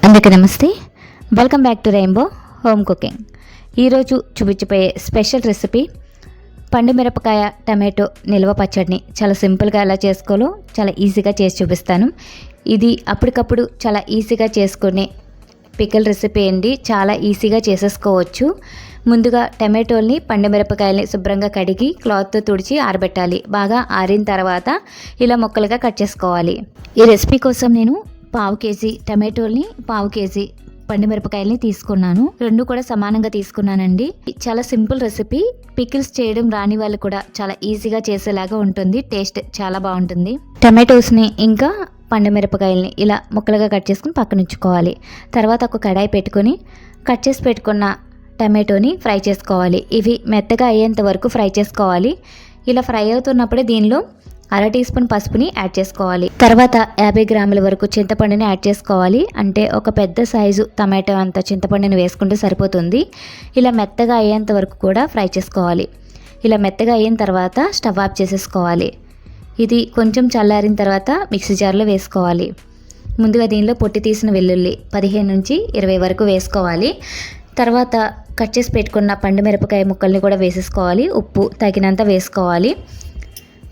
అందరికీ నమస్తే. Welcome back to rainbow home cooking. ఈరోజు చూపించబోయే స్పెషల్ రెసిపీ పండు మిరపకాయ టమాటో నిల్వ పచ్చడిని చాలా సింపుల్గా ఎలా చేసుకోవాలో చాలా ఈజీగా చేసి చూపిస్తాను. ఇది అప్పటికప్పుడు చాలా ఈజీగా చేసుకునే పికిల్ రెసిపీ అండి. చాలా ఈజీగా చేసేసుకోవచ్చు. ముందుగా టమాటోల్ని పండు మిరపకాయల్ని శుభ్రంగా కడిగి క్లాత్తో తుడిచి ఆరబెట్టాలి. బాగా ఆరిన తర్వాత ఇలా ముక్కలుగా కట్ చేసుకోవాలి. ఈ రెసిపీ కోసం నేను 1/2 కేజీ టమాటోల్ని 1/2 కేజీ పండు మిరపకాయల్ని తీసుకున్నాను. రెండు కూడా సమానంగా తీసుకున్నానండి. చాలా సింపుల్ రెసిపీ. పికిల్స్ చేయడం రాని వాళ్ళు కూడా చాలా ఈజీగా చేసేలాగా ఉంటుంది. టేస్ట్ చాలా బాగుంటుంది. టమాటోస్ని ఇంకా పండు మిరపకాయల్ని ఇలా ముక్కలుగా కట్ చేసుకుని పక్కన ఉంచుకోవాలి. తర్వాత ఒక కడాయి పెట్టుకొని కట్ చేసి పెట్టుకున్న టమాటోని ఫ్రై చేసుకోవాలి. ఇవి మెత్తగా అయ్యేంత వరకు ఫ్రై చేసుకోవాలి. ఇలా ఫ్రై అవుతున్నప్పుడే దీనిలో 1/2 టీ స్పూన్ పసుపుని యాడ్ చేసుకోవాలి. తర్వాత 50 గ్రాముల వరకు చింతపండుని యాడ్ చేసుకోవాలి. అంటే ఒక పెద్ద సైజు టమాటో అంత చింతపండుని వేసుకుంటే సరిపోతుంది. ఇలా మెత్తగా అయ్యేంత వరకు కూడా ఫ్రై చేసుకోవాలి. ఇలా మెత్తగా అయిన తర్వాత స్టవ్ ఆఫ్ చేసేసుకోవాలి. ఇది కొంచెం చల్లారిన తర్వాత మిక్సీ జార్లో వేసుకోవాలి. ముందుగా దీనిలో పొట్టి తీసిన వెల్లుల్లి 15 నుంచి 20 వరకు వేసుకోవాలి. తర్వాత కట్ చేసి పెట్టుకున్న పండు మిరపకాయ ముక్కల్ని కూడా వేసేసుకోవాలి. ఉప్పు తగినంత వేసుకోవాలి.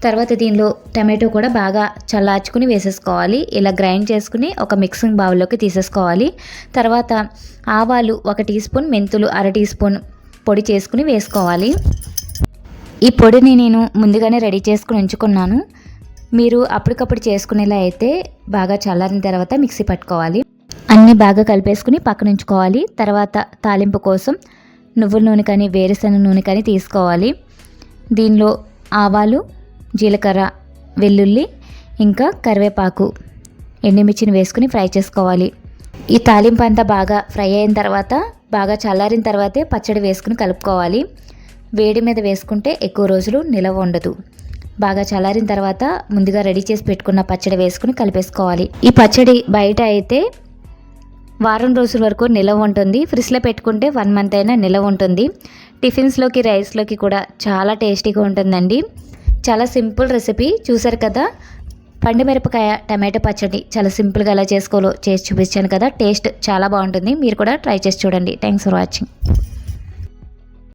తర్వాత దీనిలో టమాటో కూడా బాగా చల్లార్చుకుని వేసేసుకోవాలి. ఇలా గ్రైండ్ చేసుకుని ఒక మిక్సింగ్ బౌల్లోకి తీసేసుకోవాలి. తర్వాత ఆవాలు 1 టీ స్పూన్, మెంతులు 1/2 టీ స్పూన్ పొడి చేసుకుని వేసుకోవాలి. ఈ పొడిని నేను ముందుగానే రెడీ చేసుకుని ఉంచుకున్నాను. మీరు అప్పటికప్పుడు చేసుకునేలా అయితే బాగా చల్లారిన తర్వాత మిక్సీ పట్టుకోవాలి. అన్నీ బాగా కలిపేసుకుని పక్కన ఉంచుకోవాలి. తర్వాత తాలింపు కోసం నువ్వుల నూనె కానీ వేరుశనగ నూనె కానీ తీసుకోవాలి. దీనిలో ఆవాలు, జీలకర్ర, వెల్లుల్లి ఇంకా కరివేపాకు, ఎండుమిర్చిని వేసుకుని ఫ్రై చేసుకోవాలి. ఈ తాలింపు అంతా బాగా ఫ్రై అయిన తర్వాత బాగా చల్లారిన తర్వాతే పచ్చడి వేసుకుని కలుపుకోవాలి. వేడి మీద వేసుకుంటే ఎక్కువ రోజులు నిలవ ఉండదు. బాగా చల్లారిన తర్వాత ముందుగా రెడీ చేసి పెట్టుకున్న పచ్చడి వేసుకుని కలిపేసుకోవాలి. ఈ పచ్చడి బయట అయితే వారం రోజుల వరకు నిలవ ఉంటుంది. ఫ్రిడ్జ్లో పెట్టుకుంటే 1 మంత్ అయినా నిలవ ఉంటుంది. టిఫిన్స్లోకి, రైస్లోకి కూడా చాలా టేస్టీగా ఉంటుందండి. చాలా సింపుల్ రెసిపీ. చూసారు కదా, పండు మిరపకాయ టమాటో పచ్చడి చాలా సింపుల్గా ఎలా చేసుకోవాలో చేసి చూపించాను కదా. టేస్ట్ చాలా బాగుంటుంది. మీరు కూడా ట్రై చేసి చూడండి. Thanks for watching.